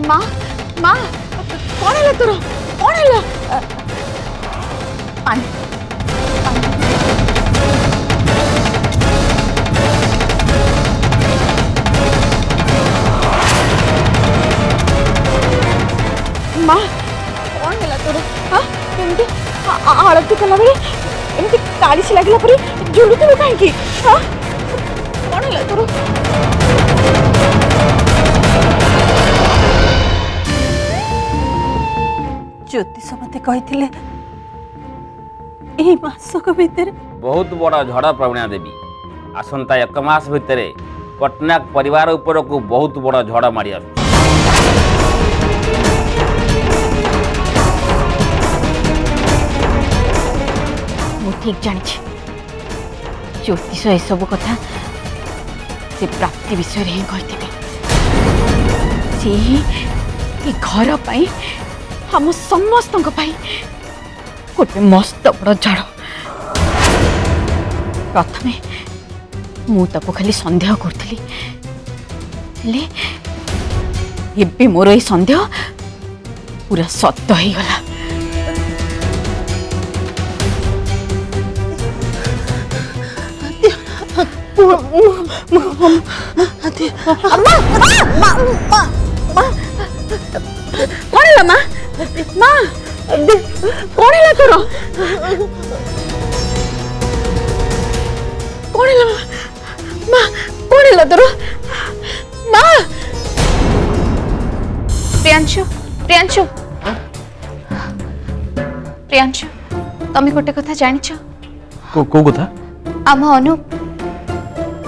माँ माँ कौन है तोर कौन है पानी माँ कौन है तोर हाँ एमती आरती कला बेले एमती काली लगला परी झुलुतु कहीं हाँ कौन है तोर ज्योतिष मते कही मासक भितर बहुत बड़ा झड़ प्रवीणा देवी आसंता एक मास भितर पटनायक परिवार उपर को बहुत बड़ा झड़ माड़ी आस ठीक जानी ज्योतिष ये सब कथा से प्राप्ति विषय ही कही सी घर पाई हम समस्त गोटे मस्त बड़ झाड़ प्रथमे मुझे खाली सन्देह करी मोर ये सन्देह पूरा सत्य हो गला प्रियांशु प्रियांशु प्रियांशु तमें गोटे कथा जानी को कथा आम अनूप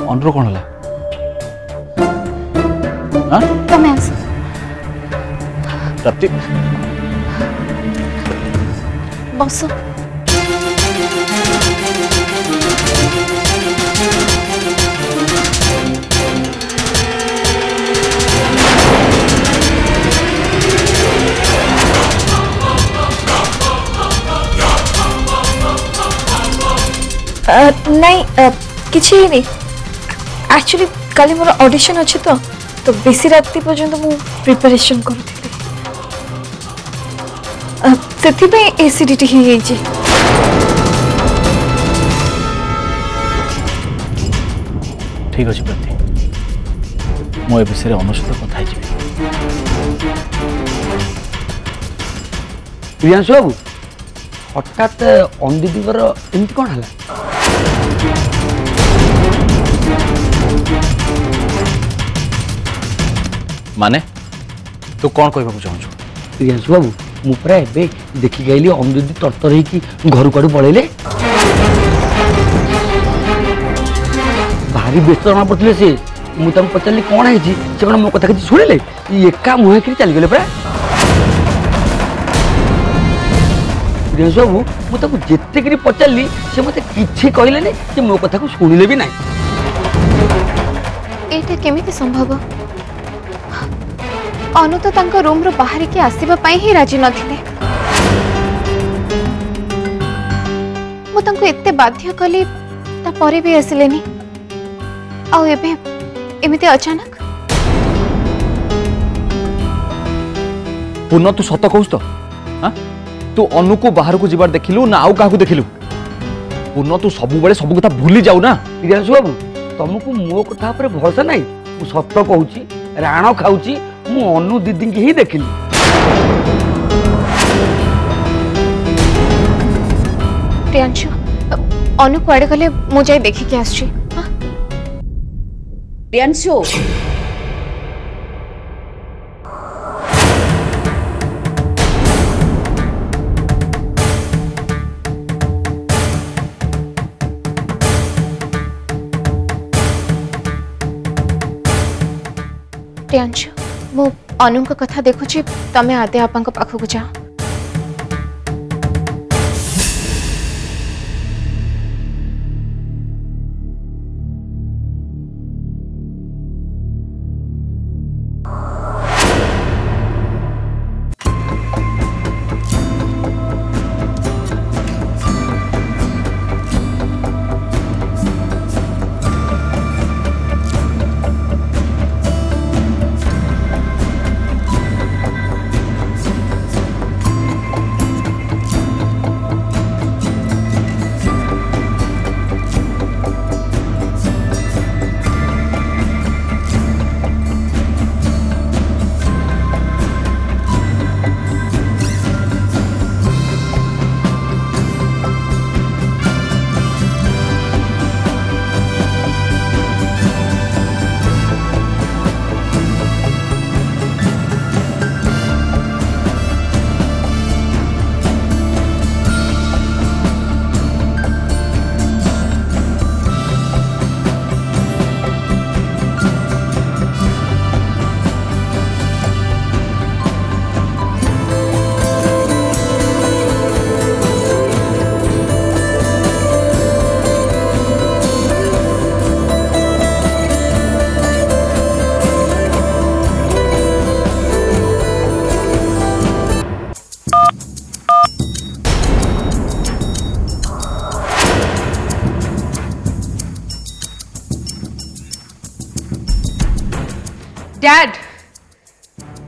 अनुर कौन है तमें आस प्राप्ति बस नहीं किसी नहीं एक्चुअली कल मोर ऑडिशन अच्छे तो बेसी राति पर्यंत मु प्रिपरेशन करूथि से एसिडिटी ही जाइए ठीक अच्छे प्राप्ति मो विषय अनुसूत कथा प्रियांशु बाबू हठात अंदीदीवर एमती कौन है माने तू कौन कहबा चाहू प्रियांशु बाबू मु पूरा एबे देखी गई अंदीदी तरतर होगी घर कड़ू पलैले भारी व्यस्त जना पड़े सी मुझे पचारि कौन है कौन मो कथा किसी शुणिले एका मुहे कि चलीगले पूरा प्रियांशु बाबू मुझे जिते पचारि से मत कि कहले कि मो कथा को शुणिले भी ना केमिति संभव अनु तो तांको रूम रो बाहर के आसीबा पई ही राजी नथिले मु तांको एते बाध्य कली ता परे भी आसिलेनी आ एबे एमिते अचानक पूर्ण तू सत कहूस तो हाँ तू अनु को बाहर को जीवार देखिलु ना आउ काहू देखिलु पूर्ण तू सब बेले सब कथा भूली जाऊ ना प्रियांशु बाबू तुमको मो कथा पर भरोसा नहीं मु सत कहूची राण खाऊची मु अनु दीदी की ही देखिली प्रियांशु अनु कुआडे गले मु जाई देखि के आछी प्रियांशु प्रियांशु मु अनु को कथा देखुची तमे आदे आपन को पाखु को जा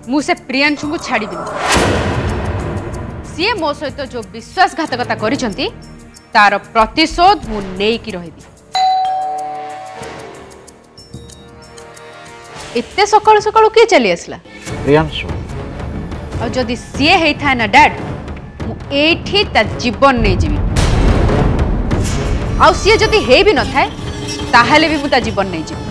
मुझे प्रियांशु को छाड़ी सी मो सहित जो विश्वासघातकता करिसंती तार प्रतिशोध मु नेकी रहिबी। इत्ते सकाळु सकाळु के चली आसला प्रियांशु और जदि सी होता ना डैड मु एठी ता जीवन नहीं जीवी आउ सी जदि हे भी न थाए ताहाले भी मु ता जीवन नहीं जीवी।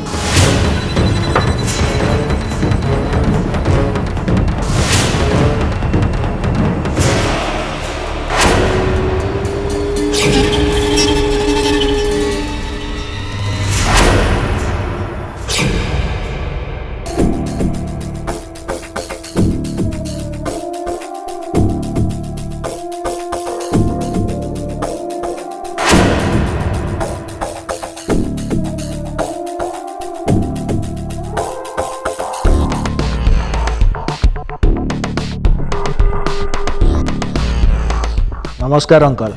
नमस्कार अंकल।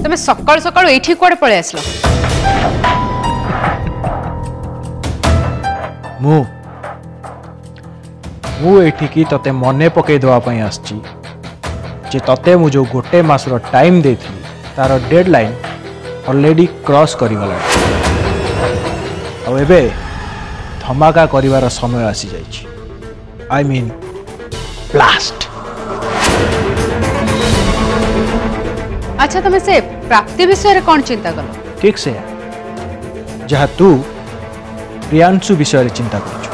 तमे सकाळ सकाळ एठी कोडे पळे आसला मु एठिकी तते मने पकई देवा पई आछी जे तते मु जो गोटे मासर टाइम देथि तार डेडलाइन ऑलरेडी क्रॉस करि गला एबे धमाका करिवार समय आसी जाइछि। I mean blast. अच्छा तमे से प्राप्ति विषय रे कोन चिंता करो? ठीक से जहाँ तू प्रियांशु विषय रे चिंता करछु।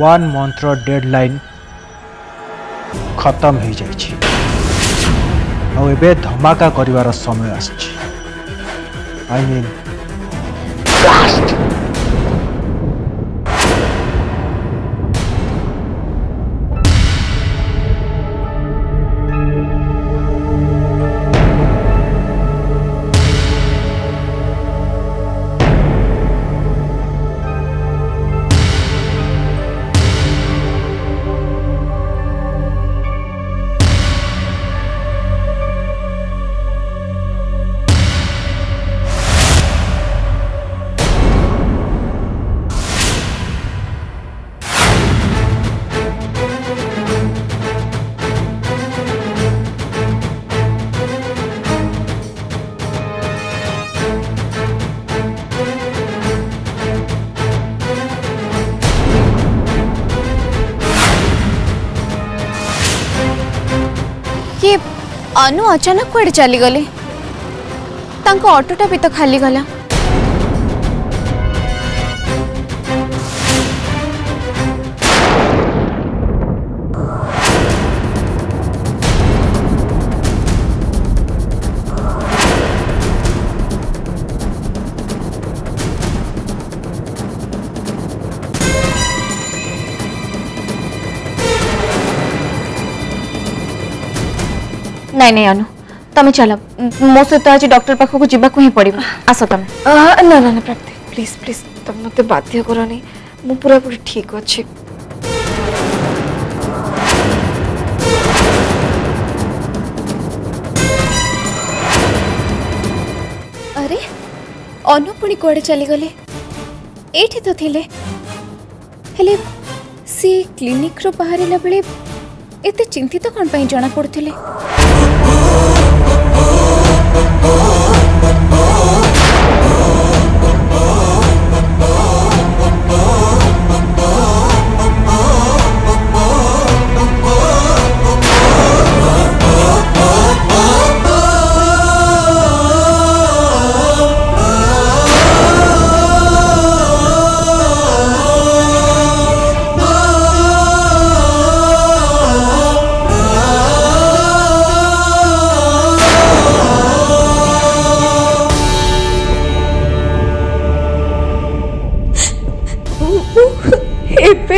वन मंथ रो डेडलाइन खत्म हो जाइछि और एबे धमाका करिवार समय आछि। आई मीन ब्लास्ट। ये अनु अचानक कुआडे चली गले तांको ऑटोटा भी तो खाली गला। नहीं नहीं अनु तमें चल मो सहित आज डॉक्टर पाखक को जीवा ही पड़ो। आस तमें ना ना ना प्राप्ति प्लीज प्लीज तुम मत बाध्य करनी मु पूरा पूरी ठीक अच्छे। अरे अनु पुणी कुआडे चली गले एठी तो थिले हेले सी क्लिनिक रो बाहरिला बेले एते चिंतित कौन पई जाना पड़थिले?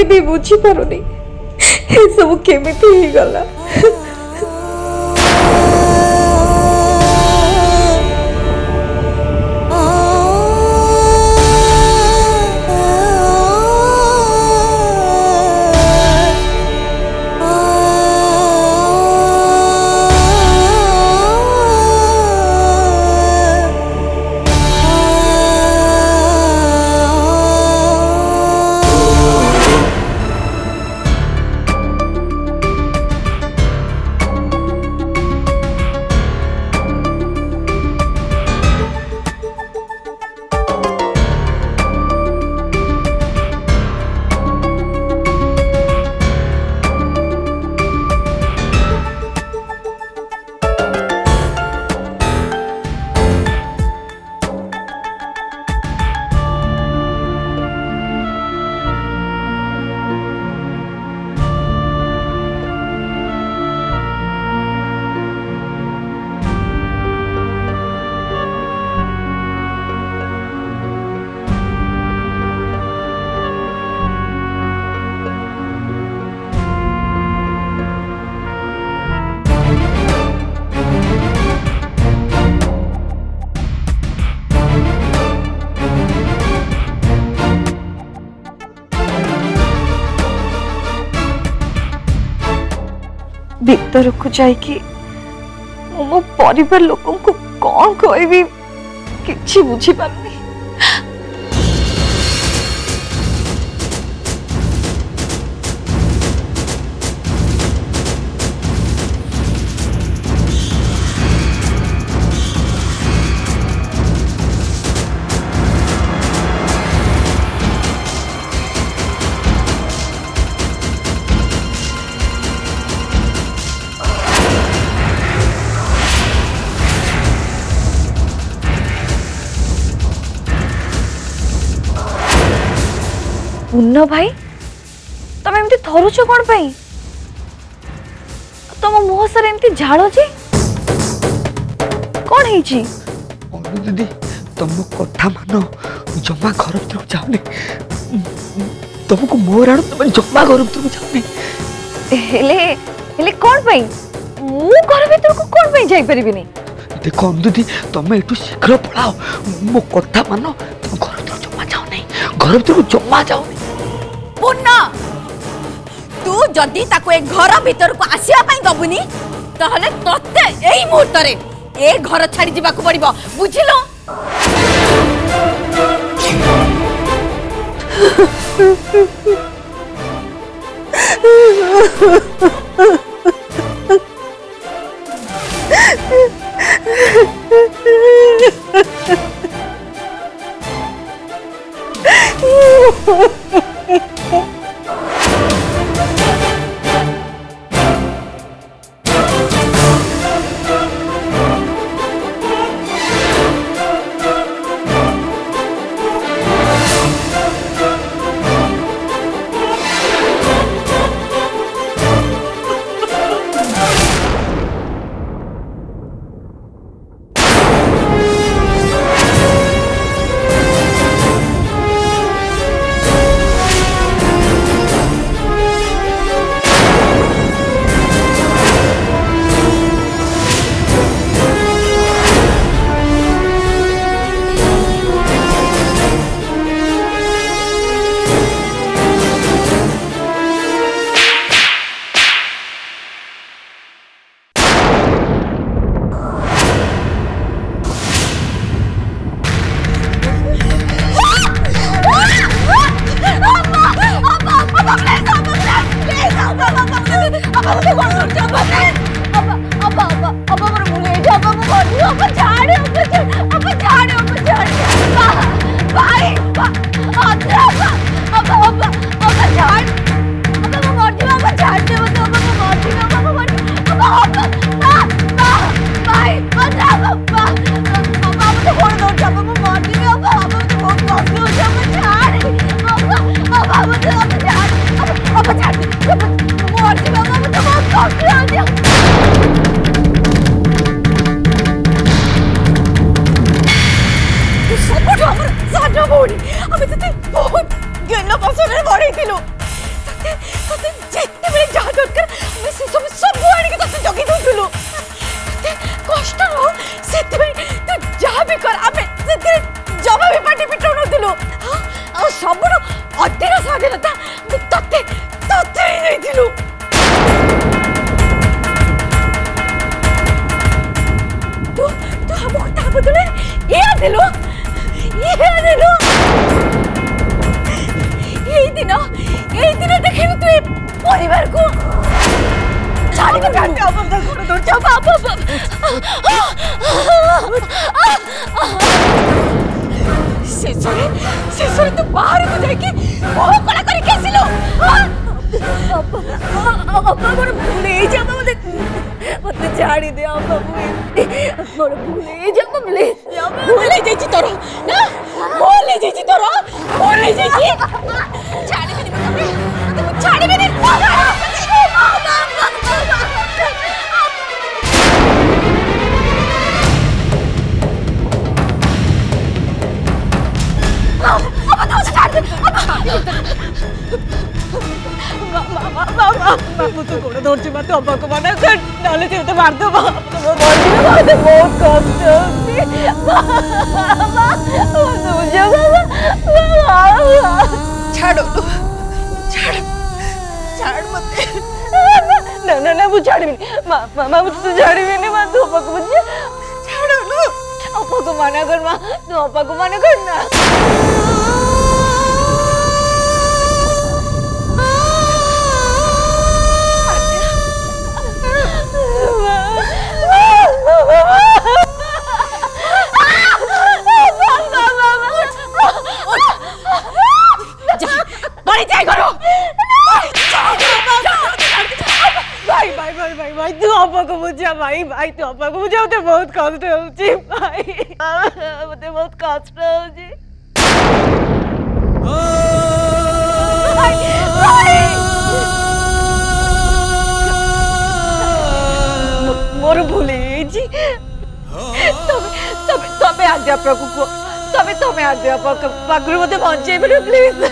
नहीं बुझी पारुनी सब केमिति ही गला। भीतर को जाइए मो परिवार लोक को कौन कहबी किछि बुझी पारनी। पुन्न भाई तुम एमती थरुच कौन पाई? तुम मुह सर एमती झाड़ जे कौन है जी? अनु दीदी तुम कथा मान जमा घर भीतर को जाओनी तुमको मोर आड़ तुम जमा घर भीतर को जाओनी हेले हेले कौन पाई मु घर भीतर को कौन पाई जाई परिबिनी? देखो अनु दीदी तुम एटू शीघ्र पळाओ मो कथा मान तुम घर भीतर जमा जाओ नहीं घर भीतर को जमा जाओ नहीं। पुन्ना तू जदि ताको ए घर भीतर को आसिया पई दबुनी ताहले तत्ते एई मुहूर्त रे ए घर छाड़ी जीवाकू पड़िबो बुझिलो? ना ना ना मुझे छाड़बिनी माँ मुझे छाड़बिनी माँ तू अपा को मुझे छाड़ो नु अपा को मना कर माँ तू अपा को मना कर ना भाई तू अपा को बुझा भाई तू अपा को बुझा मते बहुत कष्ट होची भाई मते बहुत कष्ट होची मोर भूल जी तबे अध्यापक को तबे अध्यापक पाखरु मते बंचे प्लीज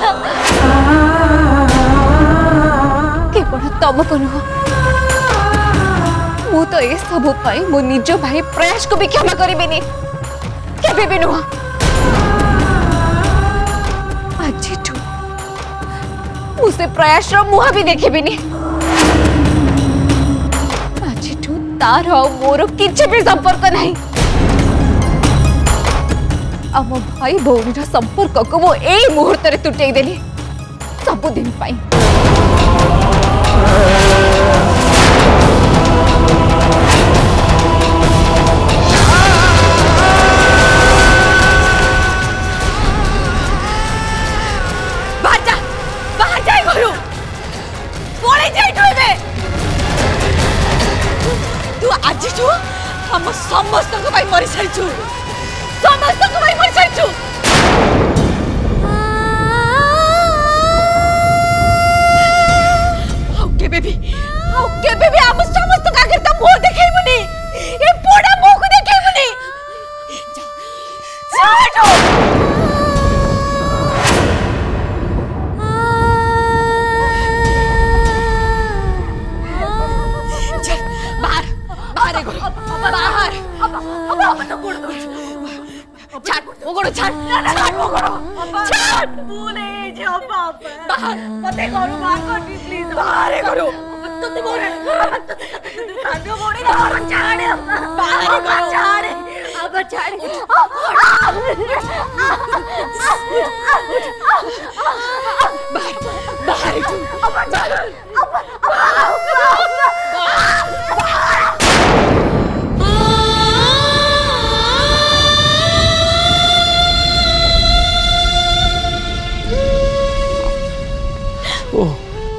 केवल तम को नुह मु तो ए सब मो निज भाई प्रयास को भी क्षमा करेनि केबे भी नुह आज मुझे प्रयास मुहा भी देखेबिनी आज तार मोर किसी भी संपर्क नहीं आम भाई भौणी संपर्क को वो यही मुहूर्त तुटे देली सबुदिन पाई हम समस्त मरी सारी समस्त मरी सारी भी हम समस्त आगे तो मुंह देखेबुनी ए पोड़ा मुंह को देखेबुनी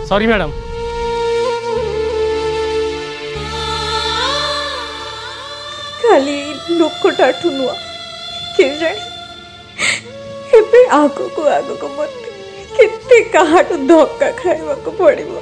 सॉरी मैडम खाली लोकटाठू नुआ के जानी एबे आगो को मत केते काहाटू धक्का खाइबा को पड़िबो